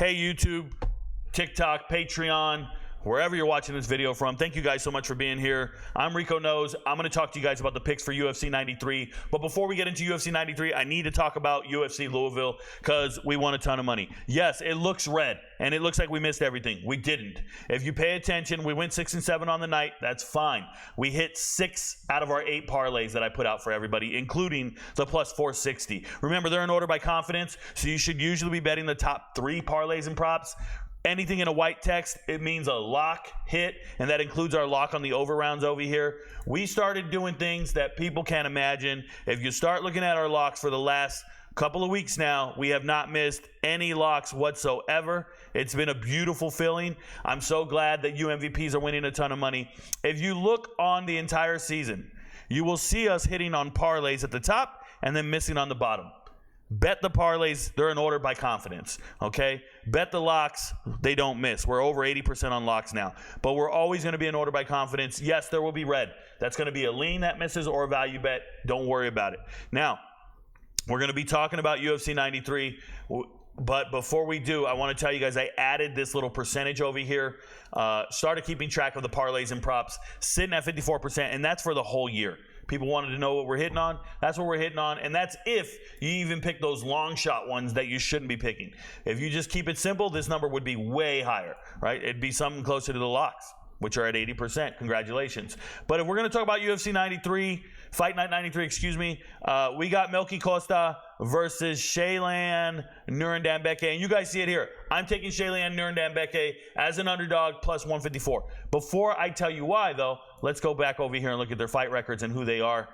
Hey, YouTube, TikTok, Patreon, wherever you're watching this video from, thank you guys so much for being here. I'm ricoknows. I'm going to talk to you guys about the picks for UFC 93. But before we get into UFC 93, I need to talk about UFC Louisville because we won a ton of money. Yes, it looks red, and it looks like we missed everything. We didn't. If you pay attention, we went 6 and 7 on the night. That's fine. We hit 6 out of our 8 parlays that I put out for everybody, including the plus 460. Remember, they're in order by confidence, so you should usually be betting the top 3 parlays and props. Anything in a white text, it means a lock hit, and that includes our lock on the over rounds over here. We started doing things that people can't imagine. If you start looking at our locks for the last couple of weeks now, we have not missed any locks whatsoever. It's been a beautiful feeling. I'm so glad that you MVPs are winning a ton of money. If you look on the entire season, you will see us hitting on parlays at the top and then missing on the bottom. Bet the parlays, they're in order by confidence, okay? Bet the locks, they don't miss. We're over 80% on locks now. But we're always going to be in order by confidence. Yes, there will be red. That's going to be a lean that misses or a value bet. Don't worry about it. Now, we're going to be talking about UFC 93. But before we do, I want to tell you guys I added this little percentage over here. Started keeping track of the parlays and props, sitting at 54%, and that's for the whole year. People wanted to know what we're hitting on. That's what we're hitting on, and that's if you even pick those long shot ones that you shouldn't be picking. If you just keep it simple, this number would be way higher, right? It'd be something closer to the locks, which are at 80%. Congratulations. But if we're going to talk about UFC 93, Fight Night 93, excuse me, we got Costa versus Shayilan Nuerdanbieke. And you guys see it here. I'm taking Shayilan Nuerdanbieke as an underdog plus 154. Before I tell you why, though, let's go back over here and look at their fight records and who they are.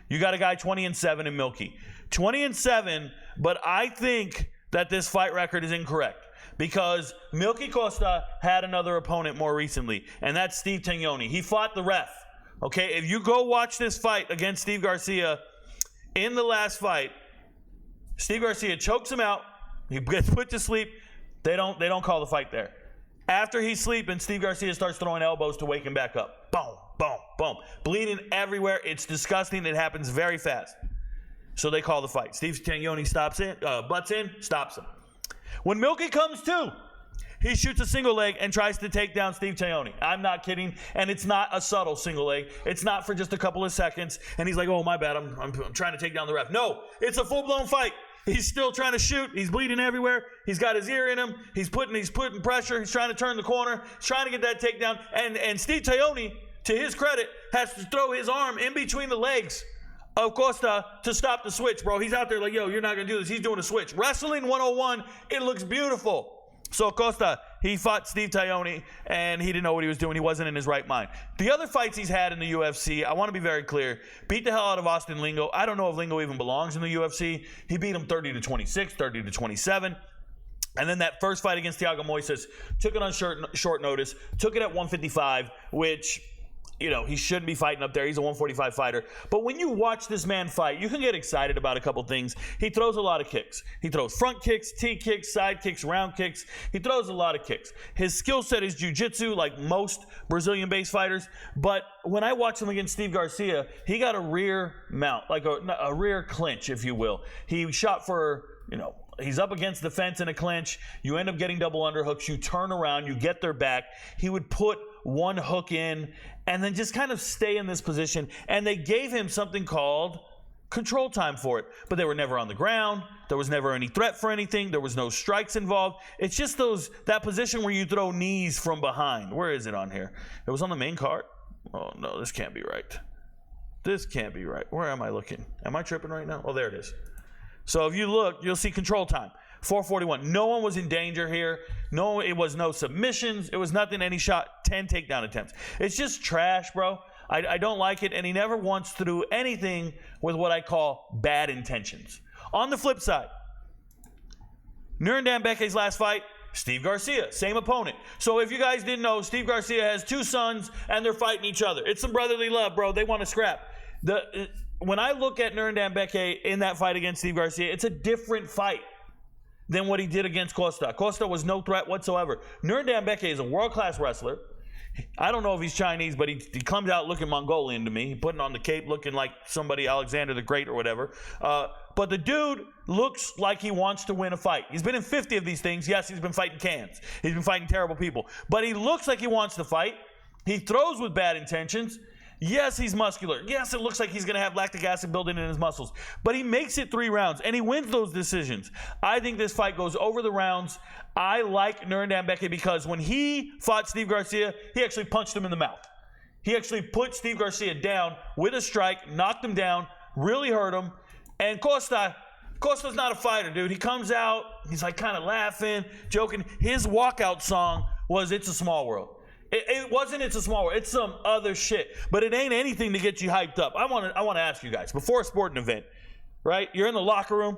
You got a guy 20 and 7 in Milky. 20 and 7, but I think that this fight record is incorrect. Because Costa had another opponent more recently, and that's Steve Tagnoni. He fought the ref. Okay, if you go watch this fight against Steve Garcia, in the last fight, Steve Garcia chokes him out. He gets put to sleep. They don't call the fight there. After he's sleeping, Steve Garcia starts throwing elbows to wake him back up. Boom, boom, boom. Bleeding everywhere. It's disgusting. It happens very fast. So they call the fight. Steve Tagnoni butts in, stops him. When Milky comes to, he shoots a single leg and tries to take down Steve Tagnoni. I'm not kidding. And it's not a subtle single leg. It's not for just a couple of seconds. And he's like, oh, my bad. I'm trying to take down the ref. No, it's a full-blown fight. He's still trying to shoot. He's bleeding everywhere. He's got his ear in him. He's putting pressure. He's trying to turn the corner. He's trying to get that takedown. And Steve Tagnoni, to his credit, has to throw his arm in between the legs of Costa to stop the switch, bro. He's out there like, yo, you're not going to do this. He's doing a switch. Wrestling 101, it looks beautiful. So Costa, he fought Steve Tagnoni, and he didn't know what he was doing. He wasn't in his right mind. The other fights he's had in the UFC, I want to be very clear, beat the hell out of Austin Lingo. I don't know if Lingo even belongs in the UFC. He beat him 30-26, 30-27. And then that first fight against Thiago Moises, took it on short notice, took it at 155, which, you know, he shouldn't be fighting up there. He's a 145 fighter. But when you watch this man fight, you can get excited about a couple things. He throws a lot of kicks. He throws front kicks, T-kicks, side kicks, round kicks. He throws a lot of kicks. His skill set is jiu-jitsu, like most Brazilian-based fighters. But when I watched him against Steve Garcia, he got a rear mount, like a rear clinch, if you will. He shot for, you know, he's up against the fence in a clinch. You end up getting double underhooks. You turn around. You get their back. He would put one hook in and then just kind of stay in this position. And they gave him something called control time for it. But they were never on the ground. There was never any threat for anything. There was no strikes involved. It's just that position where you throw knees from behind. Where is it on here? It was on the main card. Oh, no, this can't be right. This can't be right. Where am I looking? Am I tripping right now? Oh, there it is. So if you look, you'll see control time. 441. No one was in danger here. No, it was no submissions. It was nothing. And he shot 10 takedown attempts. It's just trash, bro. I don't like it. And he never wants to do anything with what I call bad intentions. On the flip side, Nuerdanbieke's last fight, Steve Garcia, same opponent. So if you guys didn't know, Steve Garcia has 2 sons and they're fighting each other. It's some brotherly love, bro. They want to scrap. When I look at Nuerdanbieke in that fight against Steve Garcia, it's a different fight than what he did against Costa. Costa was no threat whatsoever. Nuerdanbieke is a world-class wrestler. I don't know if he's Chinese, but he comes out looking Mongolian to me. He putting on the cape looking like somebody, Alexander the Great or whatever. But the dude looks like he wants to win a fight. He's been in 50 of these things. Yes, he's been fighting cans. He's been fighting terrible people. But he looks like he wants to fight. He throws with bad intentions. Yes, he's muscular. Yes, it looks like he's going to have lactic acid building in his muscles. But he makes it 3 rounds, and he wins those decisions. I think this fight goes over the rounds. I like Nuerdanbieke because when he fought Steve Garcia, he actually punched him in the mouth. He actually put Steve Garcia down with a strike, knocked him down, really hurt him. And Costa's not a fighter, dude. He comes out, he's like kind of laughing, joking. His walkout song was "It's a Small World." It wasn't "It's a Small World." It's some other shit. But it ain't anything to get you hyped up. I want to ask you guys, before a sporting event, right? You're in the locker room.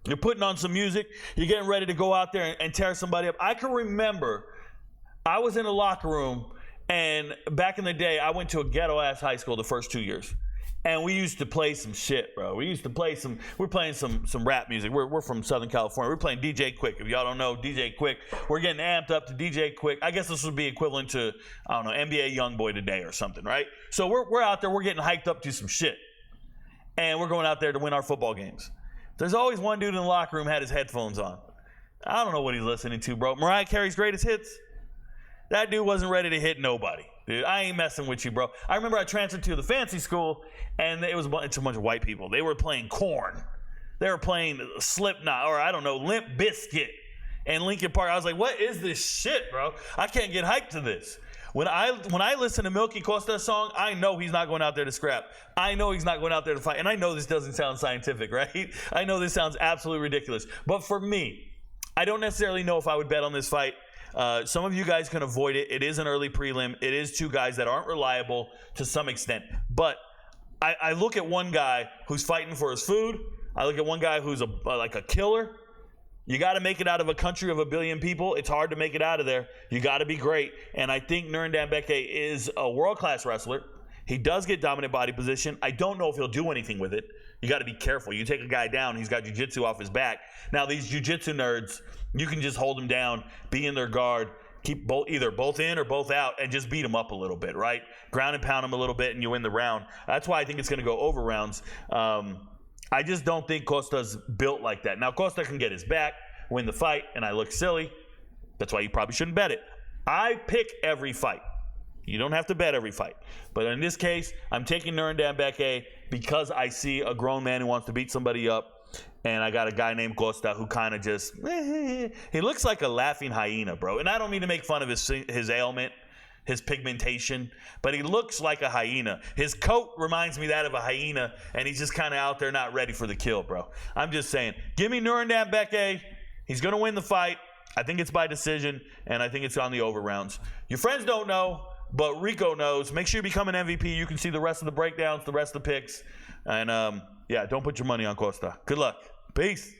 You're putting on some music. You're getting ready to go out there and tear somebody up. I can remember I was in the locker room, and back in the day, I went to a ghetto-ass high school the first 2 years. And we used to play some shit, bro. We're playing some rap music. We're from Southern California. We're playing DJ Quick. If y'all don't know DJ Quick, we're getting amped up to DJ Quick. I guess this would be equivalent to, I don't know, NBA Youngboy today or something, right? So we're out there, we're getting hyped up to some shit. And we're going out there to win our football games. There's always one dude in the locker room had his headphones on. I don't know what he's listening to, bro. Mariah Carey's Greatest Hits? That dude wasn't ready to hit nobody. Dude, I ain't messing with you, bro. I remember I transferred to the fancy school, and it was a bunch of white people. They were playing Korn. They were playing Slipknot, or I don't know, Limp Bizkit and Linkin Park. I was like, what is this shit, bro? I can't get hyped to this. When I listen to Milky Costa's song, I know he's not going out there to scrap. I know he's not going out there to fight. And I know this doesn't sound scientific, right? I know this sounds absolutely ridiculous. But for me, I don't necessarily know if I would bet on this fight. Some of you guys can avoid it. It is an early prelim. It is 2 guys that aren't reliable to some extent. But I look at one guy who's fighting for his food. I look at one guy who's like a killer. You got to make it out of a country of 1 billion people. It's hard to make it out of there. You got to be great. And I think Nuerdanbieke is a world-class wrestler. He does get dominant body position. I don't know if he'll do anything with it. You got to be careful. You take a guy down, he's got jiu-jitsu off his back. Now, these jiu-jitsu nerds, you can just hold them down, be in their guard, keep either both in or both out, and just beat them up a little bit, right? Ground and pound them a little bit, and you win the round. That's why I think it's going to go over rounds. I just don't think Costa's built like that. Now, Costa can get his back, win the fight, and I look silly. That's why you probably shouldn't bet it. I pick every fight. You don't have to bet every fight. But in this case, I'm taking Nuerdanbieke because I see a grown man who wants to beat somebody up. And I got a guy named Costa who kind of just, he looks like a laughing hyena, bro. And I don't mean to make fun of his ailment, his pigmentation, but he looks like a hyena. His coat reminds me that of a hyena, and he's just kind of out there not ready for the kill, bro. I'm just saying, give me Nuerdanbieke. He's going to win the fight. I think it's by decision, and I think it's on the over rounds. Your friends don't know, but Rico knows. Make sure you become an MVP. You can see the rest of the breakdowns, the rest of the picks. And, yeah, don't put your money on Costa. Good luck. Peace.